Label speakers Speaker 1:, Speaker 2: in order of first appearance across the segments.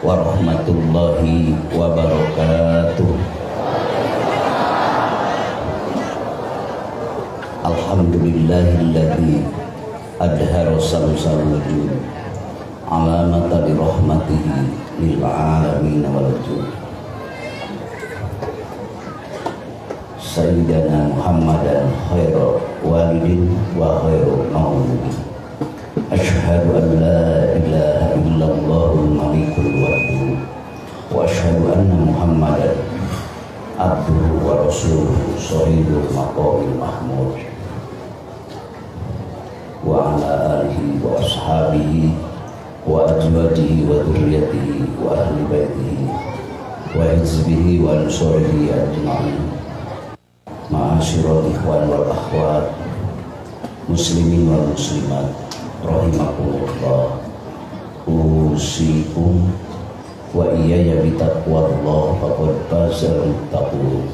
Speaker 1: warahmatullahi wabarakatuh. Alhamdulillahilladzi adhara samsal wujud alamatan rahmatihi lil alamin wal wujud. Sayyidina Muhammadan khairu walidin wa khairu mauludin. Asyhadu an la ilaha illallahul malikul wadud wa asyhadu anna Muhammadan abduhu wa rasuluhu shahidul maqamil mahmud wa ala alihi wa ashabihi wa azwajihi wa dzurriyyatihi wa ahli baitihi wa hizbihi wa ansarihi ajma'in. Ma'asyiral ikhwan wal akhwat muslimin wal muslimat rahimakumullah. Usikum wa iyaya bitaqwallah faqad fazal muttaqun.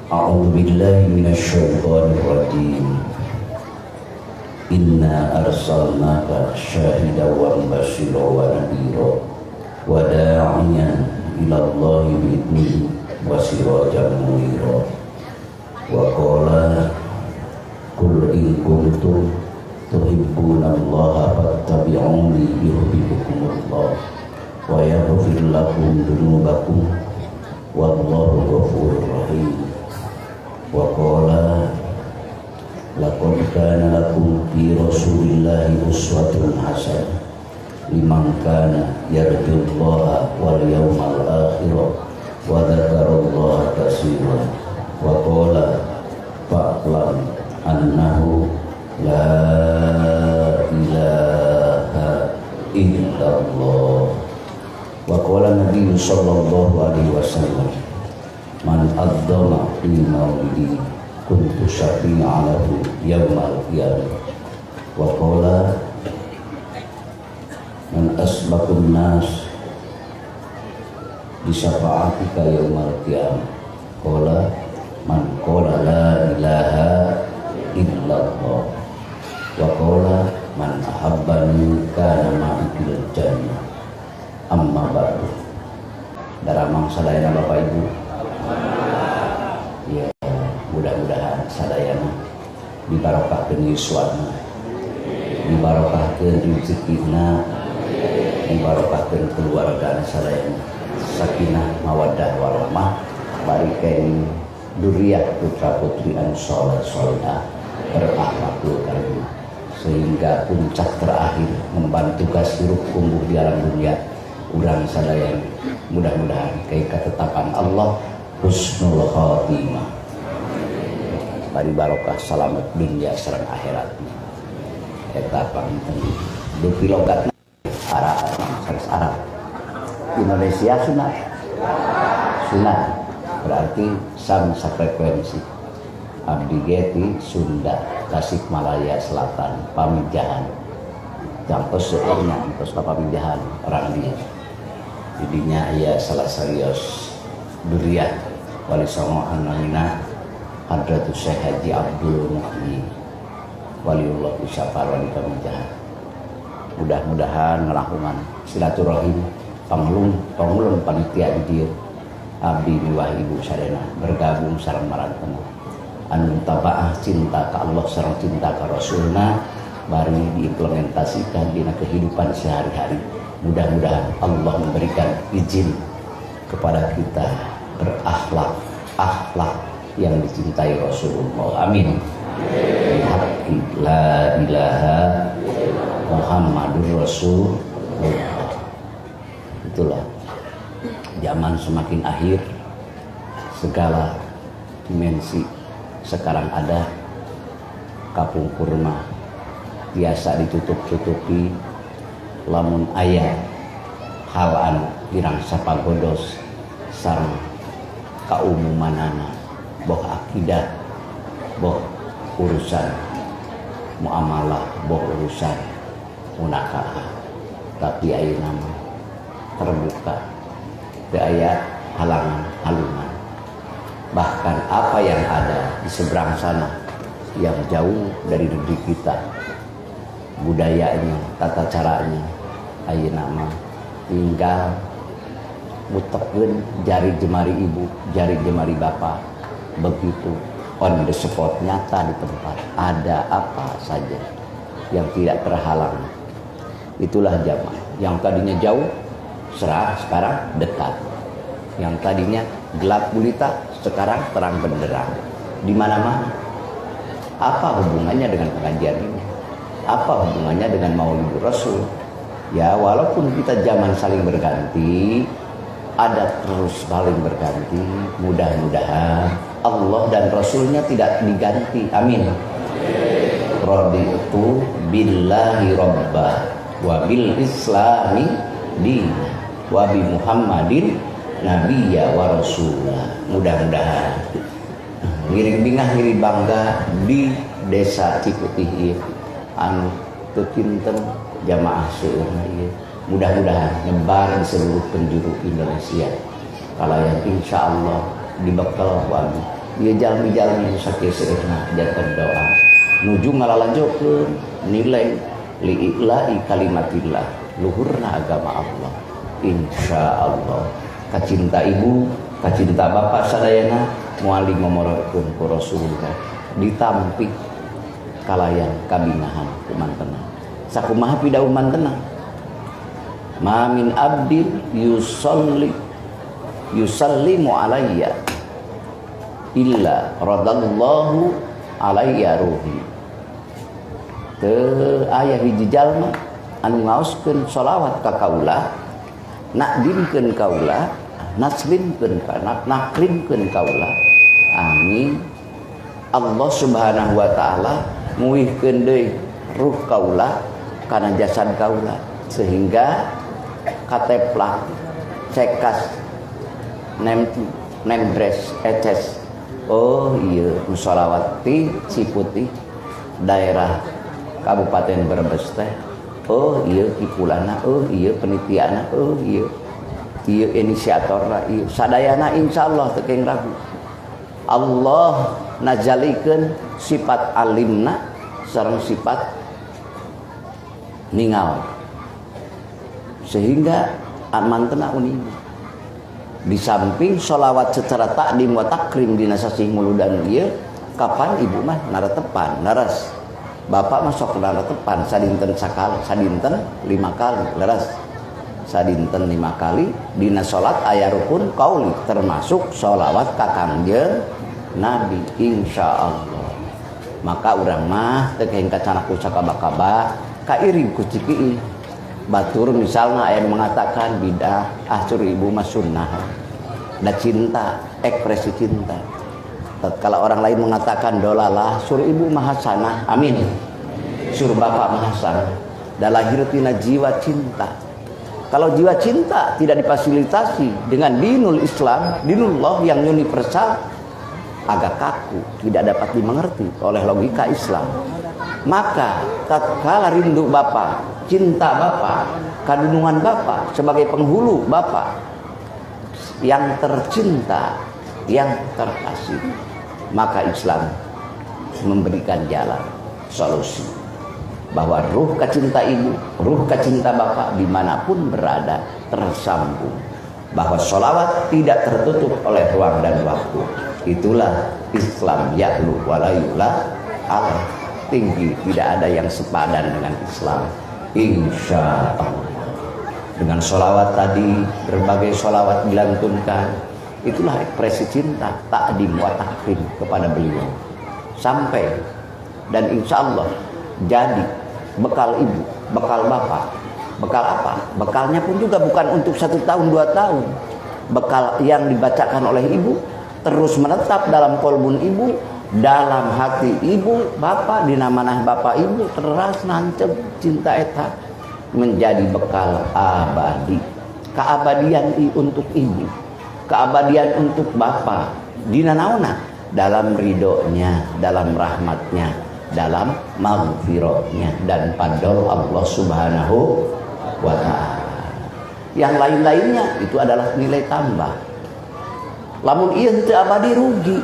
Speaker 1: A'udzu billahi minasyaitonir rajim. Inna arsalnaka syahidan wa mubasysyiran wa nadhira wa da'iyan ila Allahi bi'idnihi wa sirajan munira. Wa qala qul in kuntum tuhibbunallaha fattabi'uni yuhibbukumullah wa yaghfir lakum dzunubakum wallahu ghafurur rahim. Wa qala laqad kana lakum fi rasulillahi uswatun hasanah liman kana yarjullaha wal yawmal akhir wa dzakarallaha katsiran. Wa qala fa'lam annahu la ilaha illallah. Wa qala Nabi sallallahu alaihi wasallam man adzama fi maulidi kuntu syafi'an lahu yaumal qiyamah. Wa qala man asbaqun nas bi syafa'atika yaumal qiyamah. Qala man qala la ilaha illallah. Wa qala man ahabbani kana ma'i fil jannah. Amma ba'du. Daramang sadayana Bapak Ibu. Ya, mudah-mudahan sadayana dibarokahkeun yuswana, dibarokahkeun rezekina, dibarokahkeun keluargana sadayana. Sakinah mawaddah warahmah barikain duriyah putra putri anu saleh salehah berakhlakul karimah, sehingga puncak terakhir memban tugas hirup kumbuh di alam dunia urang sadayana mudah-mudahan kai ketetapan Allah husnul khatimah, bari barokah salamet dunia sareng akhirat. Eta panten dupi logatna Arab sanes Arab. Indonesia sunat berarti sam safrekuensi. Abdi geti Sunda Tasikmalaya Selatan Pamijahan jangkos seueurna tos ka Pamijahan orang dia didinya aya salah sarios duriyah wali songo namina Hadratus Syekh Haji Abdul Muhyi waliullah Isyafar wali Pamijahan. Mudah-mudahan ngelakungan silaturahim pangulun panitia di dieu abdi miwah ibu sadayana bergabung sareng marantena anu tabaah cinta ka Allah sareng cinta ka Rasulna bari diimplementasikan dina kehidupan sehari-hari. Mudah-mudahan Allah memberikan izin kepada kita berakhlak yang dicintai Rasulullah. Amin. Bihaqqi la ilaha Muhammadur Rasulullah. Itulah zaman semakin akhir, segala dimensi sekarang ada kapung kurma biasa ditutup-tutupi lamun aya hal anu pirang sapagodos sareng kaumumanana boh akidah boh urusan muamalah boh urusan munakaah, tapi ayeuna mah terbuka teu aya halangan-halungan. Bahkan apa yang ada di seberang sana yang jauh dari negeri kita, budayanya, tata caranya, ayeuna mah
Speaker 2: tinggal mutekeun jari jemari ibu, jari jemari bapak, begitu on the spot, nyata di tempat, ada apa saja yang tidak terhalang. Itulah jamaah yang tadinya jauh sekarang dekat, yang tadinya gelap gulita sekarang terang benderang di mana-mana. Apa hubungannya dengan pengajian ini? Apa hubungannya dengan Maulid Rasul? Ya, walaupun kita zaman saling berganti, ada terus saling berganti, mudah-mudahan Allah dan Rasulnya tidak diganti. Amin. Raditu billahi robba wa bil islami dina wa bi Muhammadin nabiyya wa rasulah. Mudah-mudahan ngiring bingah ngiring bangga di desa Cikutih anu teu kinten jamaah seueurna ieu. Mudah-mudahan nyebar di seluruh penjuru Indonesia. Kalau yang insya Allah dibekal wali, dia jalmi-jalmi sakieu seueurna janten doa. Nuju ngalalanjokeun nilai li'ila'i kalimatillah, luhurna agama Allah. Insya Allah. Kacinta ibu, kacinta bapak sadayana muali ngomorokeun ku Rasulullah. Ditampik kalayan kabinahan kumantenang. Sakumaha pidau mantenang. Ma min abdin yusallimu alayya illa radallahu alayya ruhi. Teu aya hiji jalma anu ngaoskeun sholawat ka kaula, nakdimkeun kaula, naslimkeun kana nakrimkeun kaula. Amin. Allah Subhanahu wa taala muihkeun deui ruh kaula kana jasad kaula sehingga kateplak cekas nembres eces. Oh iya sholawat ti Ciputih daerah Kabupaten Brebes teh. Oh iya kikulana, oh iya penitiana, oh iya inisiatorna, iya sadayana insyaallah teu keng ragu. Allah najalikeun sifat alimna sareng sifat ningal sehingga amantena uning. Di samping sholawat secara takdim wa takrim dina sasih muludan ieu, kapan ibu mah naratepan naras, bapak mah sok naratepan sadinten sakali, sadinten 5 kali leres, sadinten 5 kali dina salat aya rukun qauli termasuk sholawat ka Kangjeng Nabi insyaallah. Maka urang mah teu kaing kacanaku sakaba-kaba kairing ku ciki batur misalnya aya mengatakan bidah, curi ibu mah sunnah. Da cinta, ekspresi cinta. Kalau orang lain mengatakan dolalah, sur ibu mah hasanah. Amin. Sur bapak mah hasanah. Da lahir tina jiwa cinta. Kalau jiwa cinta tidak difasilitasi dengan dinul Islam, dinullah yang universal, agak kaku, tidak dapat dimengerti oleh logika Islam. Maka tatkala rindu bapak, cinta bapak, kadunungan bapak sebagai penghulu bapak yang tercinta, yang terkasih, maka Islam memberikan jalan solusi bahwa ruh kacinta ibu, ruh kacinta bapak dimanapun berada tersambung, bahwa sholawat tidak tertutup oleh ruang dan waktu. Itulah Islam ya'lu walayula Allah, tinggi, tidak ada yang sepadan dengan Islam insya Allah. Dengan sholawat tadi, berbagai sholawat dilantunkan, itulah ekspresi cinta takdim wa takrim kepada beliau sampai, dan insya Allah jadi bekal ibu, bekal bapak. Bekal apa? Bekalnya pun juga bukan untuk 1 tahun 2 tahun. Bekal yang dibacakan oleh ibu terus menetap dalam kolbun ibu, dalam hati ibu, bapak, di nama bapak ibu teras nancep cinta eta menjadi bekal abadi. Keabadian untuk ibu, keabadian untuk bapak, dina naona dalam ridhonya, dalam rahmatnya, dalam maghfirahnya dan padol Allah Subhanahu wa ta'ala. Yang lain-lainnya itu adalah nilai tambah. Lamun ieu teu abadi rugi.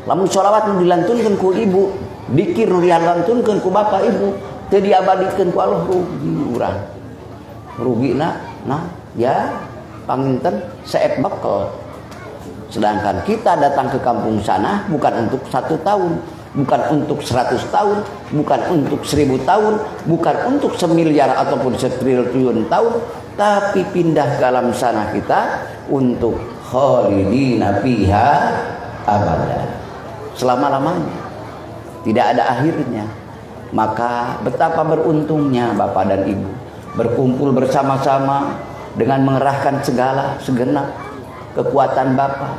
Speaker 2: Lamun sholawat nu dilantunkeun ku ibu, zikir nu dilantunkeun ku bapak ibu, teu diabadikeun ku Allah, rugi urang. rugi nah ya panginten seep bekel. Sedangkan kita datang ke kampung sana bukan untuk 1 tahun, bukan untuk 100 tahun, bukan untuk 1000 tahun, bukan untuk 1 miliar ataupun 1 triliun tahun, tapi pindah ke alam sana kita untuk khalidina fiha abada, selama-lamanya, tidak ada akhirnya. Maka betapa beruntungnya Bapak dan Ibu berkumpul bersama-sama dengan mengerahkan segenap kekuatan Bapak,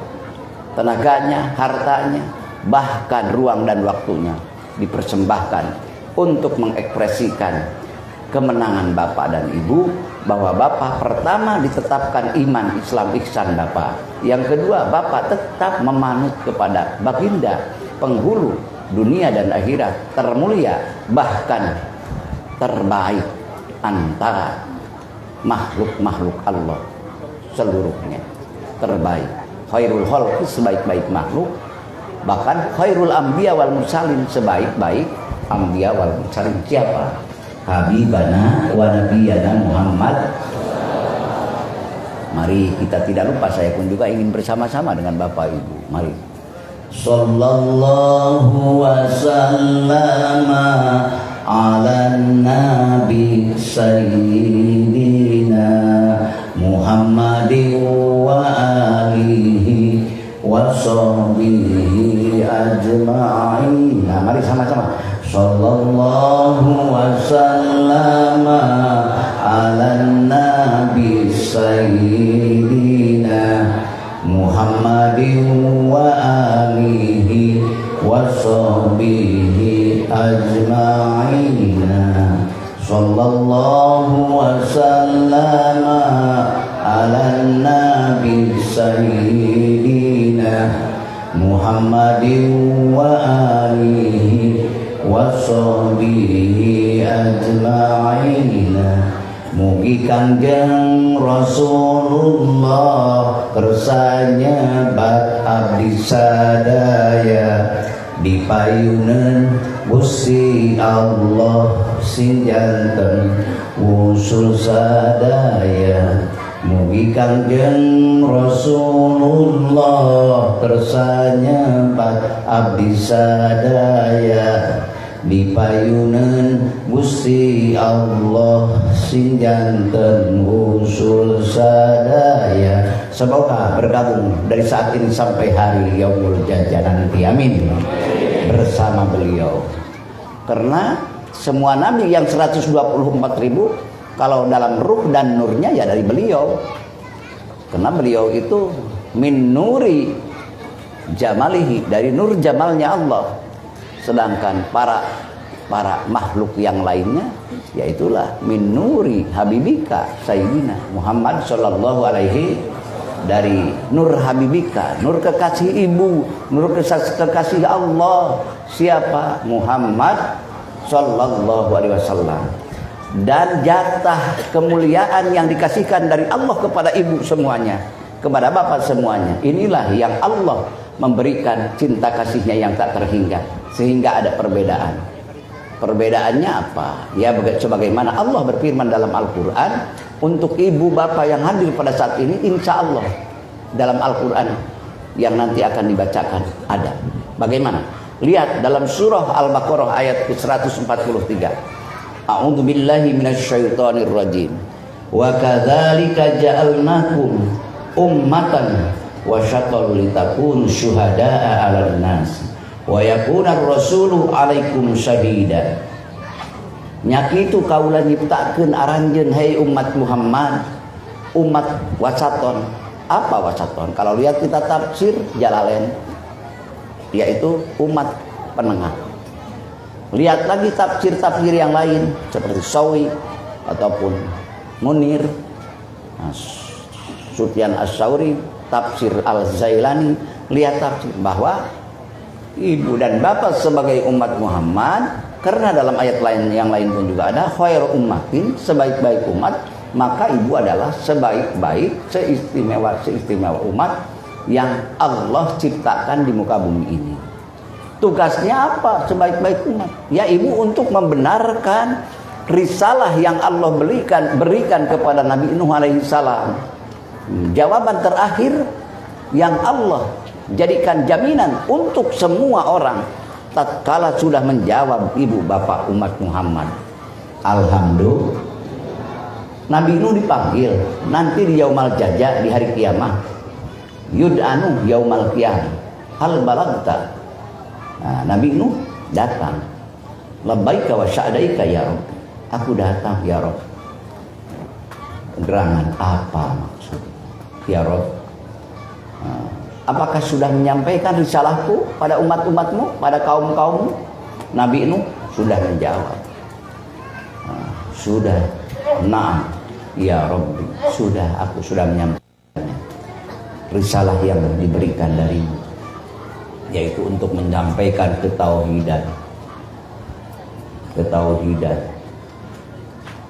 Speaker 2: tenaganya, hartanya, bahkan ruang dan waktunya dipersembahkan untuk mengekspresikan kemenangan Bapak dan Ibu, bahwa Bapak pertama ditetapkan iman Islam ihsan Bapak, yang kedua Bapak tetap memanut kepada baginda penghulu dunia dan akhirat termulia, bahkan terbaik antara makhluk-makhluk Allah seluruhnya, terbaik, khairul khalqi, sebaik-baik makhluk, bahkan khairul anbiya wal mursalin, sebaik-baik anbiya wal mursalin. Siapa? Habibana wa nabiyana Muhammad. Mari kita tidak lupa, saya pun juga ingin bersama-sama dengan Bapak Ibu. Mari. Sallallahu wasallama ala nabi sayyidina Muhammadin wa alihi wa sahbihi ajma'in. Nah, mari sama-sama. Sallallahu wasallama ala nabi sayyidina Muhammadin wa alihi wa sahbihi ajma'in. Sallallahu wasallama ala nabi sayyidina Muhammadin wa alihi wa sahbihi ajma'in. Mugi Kangjeng Rasulullah kersanya bat abdi sadaya dipayunan Gusti Allah sing janten usul sadaya. Mugi Kangjeng Rasulullah kersanya bat abdi sadaya dipayunan Gusti Allah sing janten usul sadaya. Semoga bergabung dari saat ini sampai hari yaumul jajah nanti, amin, bersama beliau. Karena semua nabi yang 124.000 kalau dalam ruh dan nurnya ya dari beliau. Karena beliau itu min nuri jamalihi, dari nur jamalnya Allah. Sedangkan para makhluk yang lainnya yaitulah min nuri habibika sayyidina Muhammad sallallahu alaihi, dari nur habibika, nur kekasih ibu, nur kekasih Allah. Siapa? Muhammad sallallahu alaihi wasallam. Dan jatah kemuliaan yang dikasihkan dari Allah kepada ibu semuanya, kepada bapak semuanya, inilah yang Allah memberikan cinta kasihnya yang tak terhingga, sehingga ada perbedaan. Perbedaannya apa? Ya sebagaimana Allah berfirman dalam Al-Quran, untuk ibu bapak yang hadir pada saat ini, insya Allah dalam Al-Quran yang nanti akan dibacakan ada. Bagaimana? Lihat dalam surah Al-Baqarah ayat ke-143. A'udzu billahi minasyaitonir rajim. Wa kadzalika ja'alnakum ummatan wasyatan litakunu syuhada'a 'alan nas wa yakuna ar-rasulu 'alaikum syahida. Nyakitu kaula nyiptakeun aranjeun hai umat Muhammad, umat wasaton. Apa wasaton? Kalau lihat kita tafsir Jalalain, yaitu umat penengah. Lihat lagi tafsir-tafsir yang lain seperti Sawi ataupun Munir, Sufyan As-Sauri, tafsir Al-Zailani. Lihat tafsir bahwa ibu dan bapak sebagai umat Muhammad, karena dalam ayat lain yang lain pun juga ada khairu ummatin, sebaik-baik umat, maka ibu adalah sebaik-baik, seistimewa umat yang Allah ciptakan di muka bumi ini. Tugasnya apa sebaik-baik umat? Ya ibu untuk membenarkan risalah yang Allah berikan kepada Nabi Nuh alaihi salam. Jawaban terakhir yang Allah jadikan jaminan untuk semua orang tatkala sudah menjawab ibu bapak umat Muhammad. Alhamdulillah. Nabi Nuh dipanggil nanti di yaumal jaza, di hari kiamat. Yud'anu yaumal qiyamah. Hal balagta. Nah, Nabi Nuh datang. Labbaika wa sya'daika ya Rabb. Aku datang ya Rabb. Gerangan apa maksud? Ya Rabb. Apakah sudah menyampaikan risalahku pada umat-umatmu, pada kaum-kaummu? Nabi Nuh sudah menjawab. Sudah. Naam. Ya Rabbi. Sudah, aku sudah menyampaikannya. Risalah yang diberikan darimu, yaitu untuk menyampaikan ketauhidan,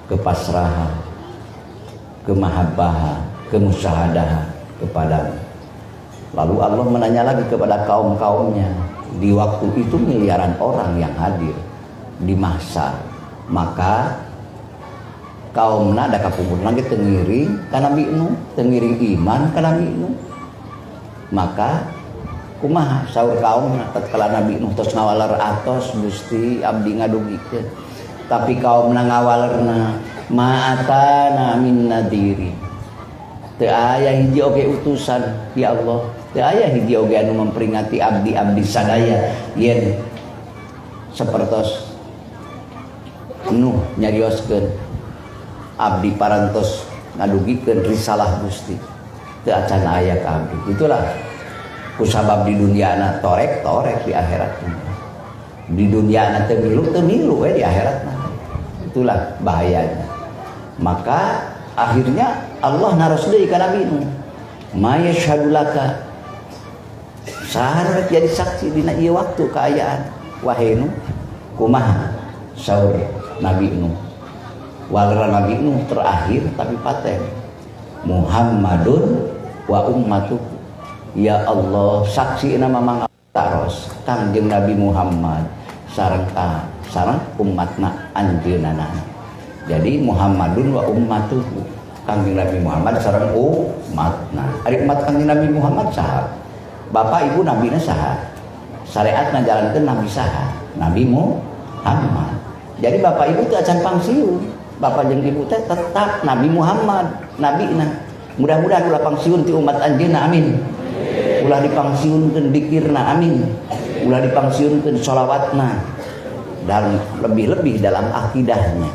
Speaker 2: kepasrahan, kemahabbahan, kemusyahadahan kepadamu. Lalu Allah menanya lagi kepada kaum-kaumnya. Di waktu itu miliaran orang yang hadir di mahsyar. Maka kaumna ada kapungkur lagi tengiring kana Nabi Nuh, tengiring iman kana Nabi Nuh. Maka kumaha saur kaumna tatkala Nabi Nuh tos ngawaler atos Gusti abdi ngadugikeun. Tapi kaumna ngawalerna ma'atana min nadiri. Teu aya hiji oge utusan ya Allah. Teu aya hiji oge anu memperingati abdi-abdi sadaya yen sapertos Nuh nyarioskeun abdi parantos ngadugikeun risalah Gusti. Teu acan aya ka abdi. Itulah kusabab di dunyana torek di akhiratna. Di dunyana teu milu di akhiratna. Itulah bahayanya. Maka akhirnya Allah naros deui ka Nabi Nuh. Ma yashhadu laka. Saha jadi saksi dina ieu waktu kaayaan. Wahai Nuh, kumaha saur Nabi Nuh. Walra Nabi Nuh terakhir tapi paten. Muhammadun wa ummatuh. Ya Allah, saksi nama Mang taros Kangjeng Nabi Muhammad sareng umatna anjeunana. Jadi Muhammadun wa ummatuh. Kangjeng Nabi Muhammad sareng umatna. Ari umat Kangjeng Nabi Muhammad saha? Bapak ibu nabina saha? Syariatna jalankeun nabi saha? Nabi Muhammad. Jadi bapak ibu teu acan pangsiun. Bapak jeung ibu teh tetap Nabi Muhammad, nabina. Mudah-mudahan ulah pangsiun ti umat anjeunna amin. Ulah dipangsiunkeun dikirna amin. Ulah dipangsiunkeun sholawatna dan lebih-lebih dalam akidahnya.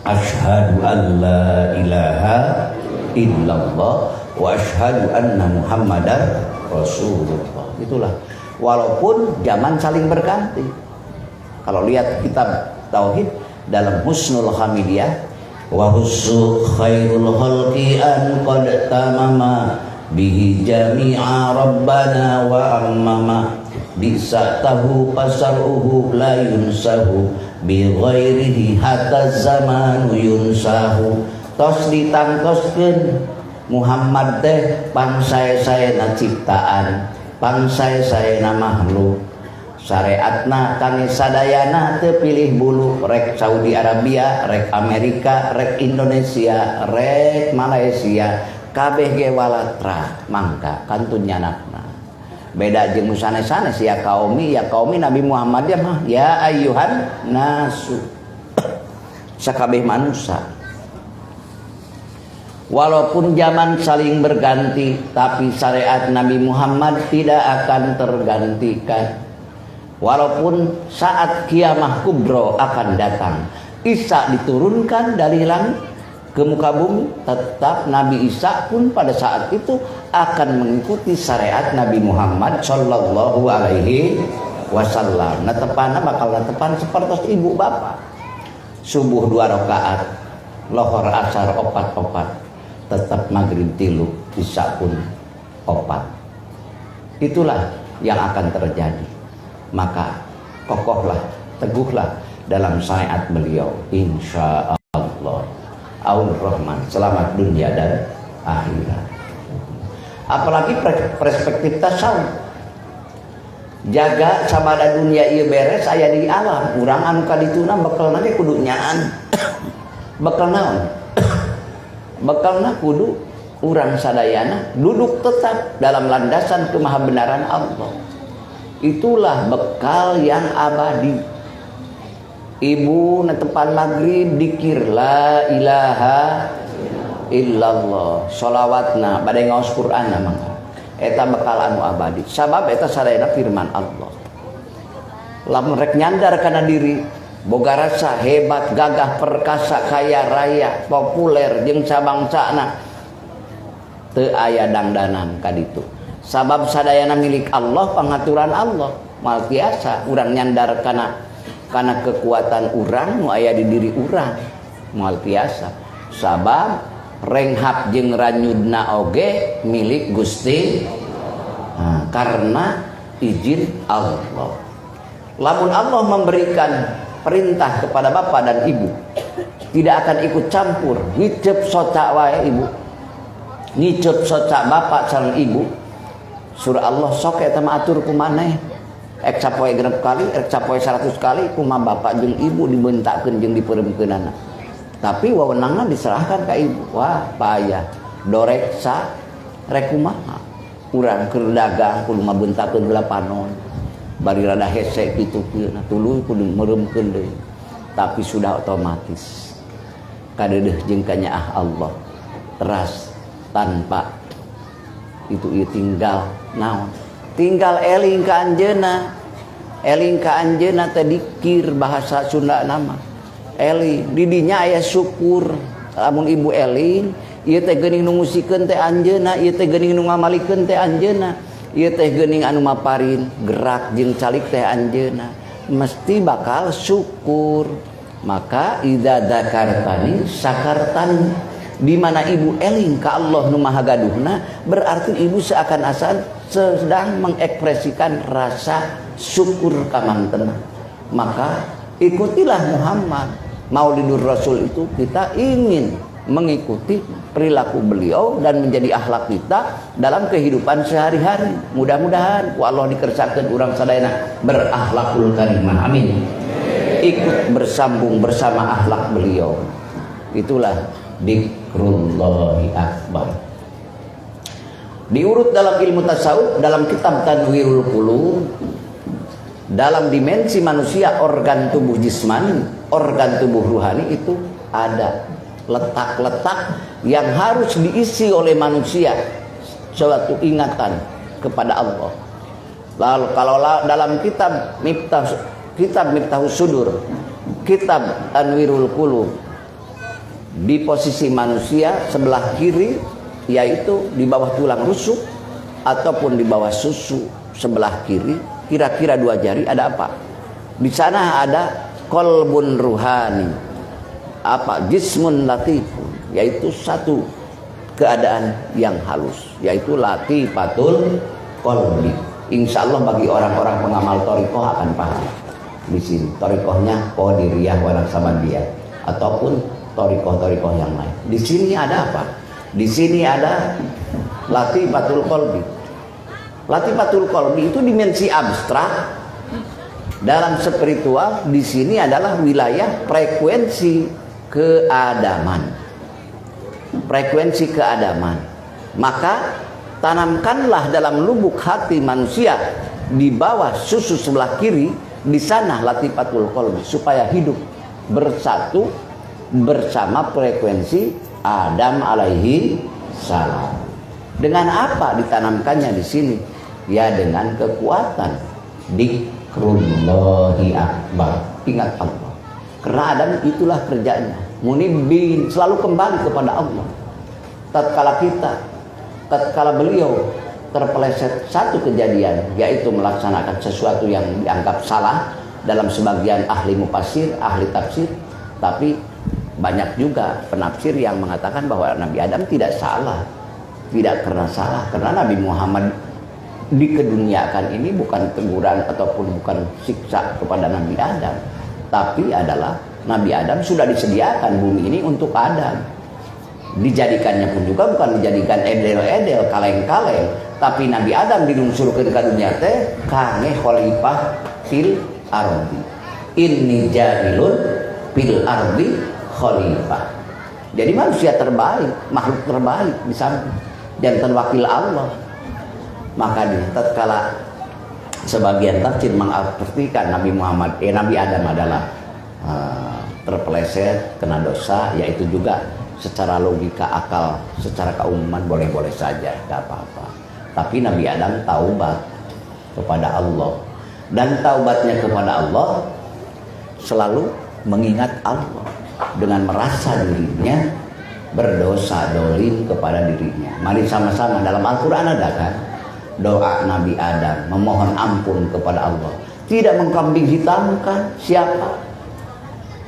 Speaker 2: Asyhadu an la ilaha illallah wa asyhadu anna Muhammadar Rasulullah. Itulah. Walaupun zaman saling berganti. Kalau lihat kitab tauhid dalam Husnul Hamidiyah, wa hussu khairul khalqi an qad tamama bihi jami'a rabbana wa ammama bisa tahu pasaruhu la yunsahu bi ghairihi hatta zamanu yunsahu. Tos ditangtoskeun Muhammad teh pangsae-saena ciptaan, pangsae-saena makhluk. Syariatna kami sadayana teu pilih bulu, rek Saudi Arabia, rek Amerika, rek Indonesia, rek Malaysia, kabeh ge walatra mangka kantun nyanakna. Beda jeung sanes-sanes ya kaumi Nabi Muhammad ya mah ya ayyuhan nasu. Sakabeh manusia. Walaupun zaman saling berganti, tapi syariat Nabi Muhammad tidak akan tergantikan. Walaupun saat kiamah kubro akan datang, Isa diturunkan dari langit ke muka bumi, tetap Nabi Isa pun pada saat itu akan mengikuti syariat Nabi Muhammad sallallahu alaihi wasallam. Netepana bakal netepan seperti ibu bapak. Subuh 2 rakaat, lohor asar 4, tetap maghrib 3, Isya pun 4. Itulah yang akan terjadi. Maka kokohlah, teguhlah dalam syariat beliau, insya Allah. Aun Rahman, selamat dunia dan akhirat. Apalagi perspektif tasawuf. jaga sabada dunia ieu beres aya di alam. Urang anu kadituna bekelna ge kudu nyaan. Bekal naon? Bekalna kudu urang sadayana duduk tetap dalam landasan kemahabenaran Allah. Itulah bekal yang abadi. Ibu netepan maghrib dikir la ilaha illallah, sholawatna bade ngaos Quran mangga eta bekal anu abadi. Sabab eta sadayana firman Allah. Lamun rek nyandar kana diri boga rasa hebat, gagah, perkasa, kaya raya, populer jeung sabangsana teu aya dangdanan ka ditu. Sabab sadayana milik Allah, pangaturan Allah. Mal tiasa urang nyandar kana kekuatan urang nu aya di diri urang. Mal tiasa. Sabab renghap jeung ranyudna oge milik Gusti karena izin Allah. Lamun Allah memberikan perintah kepada bapak dan ibu, tidak akan ikut campur. Ngicep soca wae ibu, ngicep soca bapak sareng ibu. Surah Allah sok eta mah atur kumaneh. Ek sapoe genep kali, ek sapoe 100 kali kumaha bapak jeung ibu dibeuntakeun jeung dipeuremkeunana. Tapi wewenangna diserahkan ka ibu. Wah, payah. Doreksa rek kumaha? Urang keur dagang kudu mabeuntakeun heula panon. Bari rada hese kitu kieu tuluy kudu meuremkeun deui. Tapi sudah otomatis. Kadeudeuh jeung kanyaah Allah. Teras tanpa itu ieu tinggal naon? Tinggal eling ka anjeunna. Eling ka anjeunna teh dikir bahasa Sunda nama. Eling di dinya aya syukur. Lamun ibu eling, ieu teh geuning nu ngusikeun teh anjeunna, ieu teh geuning nu ngamalikeun teh anjeunna, ieu teh geuning anu maparin gerak jeung calik teh anjeunna. Mesti bakal syukur. Maka idza dzakartani sakartani. Di mana ibu eling ka Allah nu Maha Gaduhna, berarti ibu seakan-akan sedang mengekspresikan rasa syukur ka mantenna. Maka ikutilah Muhammad. Maulidur Rasul itu kita ingin mengikuti perilaku beliau dan menjadi akhlak kita dalam kehidupan sehari-hari. Mudah-mudahan ku Allah dikersakeun urang sadayana berakhlakul karimah. Amin. Ikut bersambung bersama akhlak beliau. Itulah dzikrullahi akbar. Diurut dalam ilmu tasawuf dalam kitab Tanwirul Qulub, dalam dimensi manusia organ tubuh jismani, organ tubuh ruhani itu ada letak-letak yang harus diisi oleh manusia suatu ingatan kepada Allah. Lalu kalau dalam kitab Miftahus Sudur, kitab Tanwirul Qulub, di posisi manusia sebelah kiri yaitu di bawah tulang rusuk ataupun di bawah susu sebelah kiri, kira-kira 2 jari ada apa? Di sana ada qalbun ruhani, apa jismun latifun, yaitu satu keadaan yang halus, yaitu latifatul qalbi. Insyaallah bagi orang-orang pengamal thariqah akan paham. Di sini thariqahnya Qadiriyah wal Sabandiyah ataupun thariqah-thariqah yang lain. Di sini ada apa? Di sini ada latifatul qalbi. Latifatul qalbi itu dimensi abstrak dalam spiritual. Di sini adalah wilayah frekuensi keadaman. Frekuensi keadaman. Maka tanamkanlah dalam lubuk hati manusia di bawah susu sebelah kiri, di sana latifatul qalbi, supaya hidup bersatu bersama frekuensi Adam alaihi salam. Dengan apa ditanamkannya di sini? Ya dengan kekuatan dzikrullahi akbar. Ingat Allah. Karena Adam itulah kerjanya. Munibin, selalu kembali kepada Allah. Tatkala beliau terpeleset satu kejadian, yaitu melaksanakan sesuatu yang dianggap salah dalam sebagian ahli mufassir, ahli tafsir, tapi banyak juga penafsir yang mengatakan bahwa Nabi Adam tidak salah. Tidak karena salah, karena Nabi Muhammad dikeduniakan ini bukan teguran ataupun bukan siksa kepada Nabi Adam, tapi adalah Nabi Adam sudah disediakan bumi ini untuk Adam. Dijadikannya pun juga bukan dijadikan edel-edel, kaleng-kaleng, Tapi Nabi Adam dilungsurkeun ka dunya teh kangge khalifah fil ardi. Inni ja'ilun fil ardi khalifah. Jadi manusia terbaik, makhluk terbaik di samping jantan wakil Allah. Maka tatkala sebagian tafsir mengartikan Nabi Adam adalah terpeleset kena dosa, yaitu juga secara logika akal, secara keumuman boleh-boleh saja, tidak apa-apa. Tapi Nabi Adam taubat kepada Allah, dan taubatnya kepada Allah selalu mengingat Allah dengan merasa dirinya berdosa, dolim kepada dirinya. Mari sama-sama, dalam Al-Quran ada kan doa Nabi Adam memohon ampun kepada Allah, tidak mengkambing hitamkan siapa.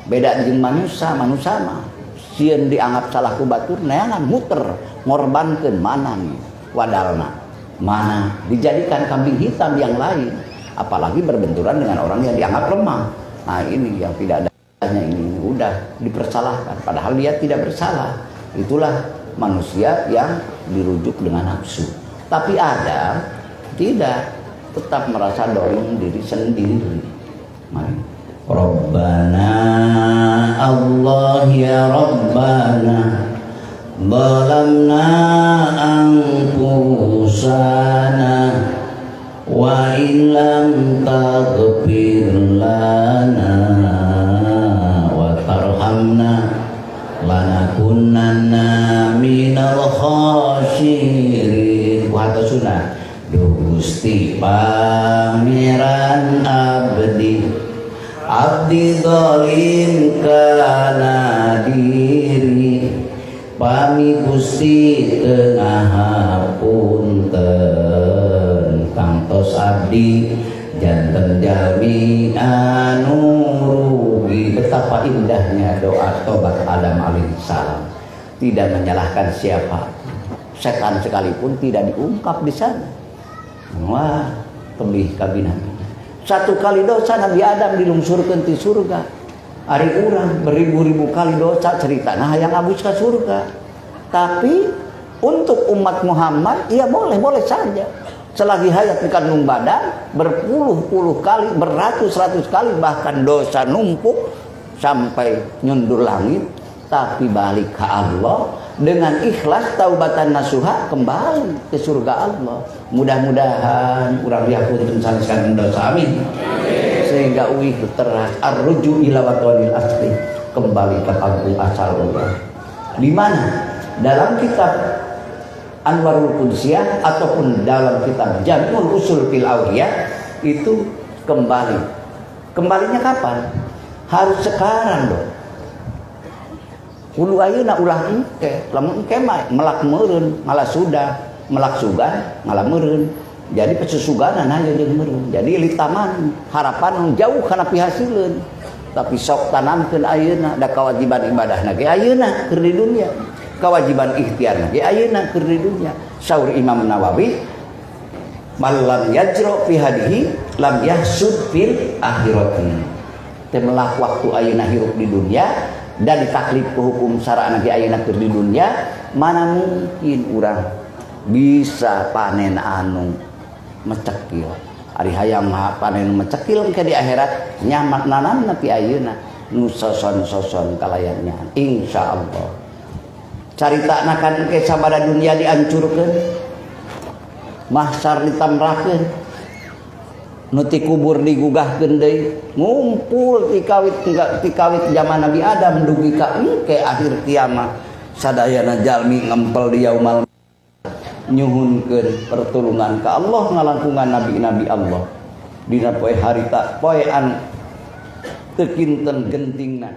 Speaker 2: Beda dengan manusia mah sieun dianggap salah ku batur neangan muter ngorbankeun mana nih wadalna, mana dijadikan kambing hitam yang lain, apalagi berbenturan dengan orang yang dianggap lemah. Nah ini yang tidak adanya, ini udah dipersalahkan padahal dia tidak bersalah. Itulah manusia yang dirujuk dengan nafsu. Tapi Adam tidak, tetap merasa dolim diri sendiri. Mari.
Speaker 1: Rabbana Allah ya Rabbana zalamna anfusana wa in lam taghfir lana wa tarhamna lanakunanna minal khasirin. Buat sunah Gusti pangeran abdi zalim kana diri, pami Gusti tengah hapunten kantos abdi janten jalmi anu rugi. Betapa indahnya doa tobat Adam alaihissalam, tidak menyalahkan siapa, setan sekalipun tidak diungkap di sana. Wah, tembih kabinan. Satu kali dosa Nabi Adam dilungsurkeun ti surga. Ari urang beribu-ribu kali dosa cerita nah yang abus ke surga. Tapi untuk umat Muhammad ya boleh saja. Selagi hayat di kandung badan berpuluh-puluh kali, beratus-ratus kali, bahkan dosa numpuk sampai nyundur langit, tapi balik ke Allah dengan ikhlas taubatan nasuha kembali ke surga Allah. Mudah-mudahan urang diapunten saneskan dosa, amin. Sehingga uih teras arruju ila watonil asli, kembali ke kampung asal Allah. Di mana? Dalam kitab Anwarul Qudsiyah ataupun dalam kitab Jam'ul Usul fil Awliyah itu kembali. Kembalinya kapan? Harus sekarang dong. Hulu ayeuna ulah engke, lamun engke mah melak meureun, malah sudah melak sugan, malah meureun. Jadi pesusuganan aya jeung meureun. Jadi litaman harapan jauh kana pihasileun. Tapi sok tanamkeun ayeuna da kewajiban ibadahna ge ayeuna keur di dunia. Kewajiban ikhtiarna ge ayeuna keur di dunia. Saur Imam Nawawi, "Man lam yajra fi hadihi lam yahsud fil akhirati." Temelah waktu ayeuna hirup di dunia dan ditaklif ke hukum syara'na ge ayeuna keur di dunia, mana mungkin urang bisa panen anu mecekil. Ari hayang panen mecekil ke di akhirat nyamak nanam nepi ayeuna nu soson-soson kalayaknya insyaallah. Caritana kan ke sabada dunia dihancurkeun, mahsyar ditamrakeun, nu ti kubur digugahkeun deui, ngumpul ti kawit zaman Nabi Adam dugi ka engke akhir kiamat. Sadayana jalmi ngempel di yaumal nyuhunkeun pertulungan ka Allah ngalangkungan nabi-nabi Allah dina poe harita poe an teu kinten gentingna.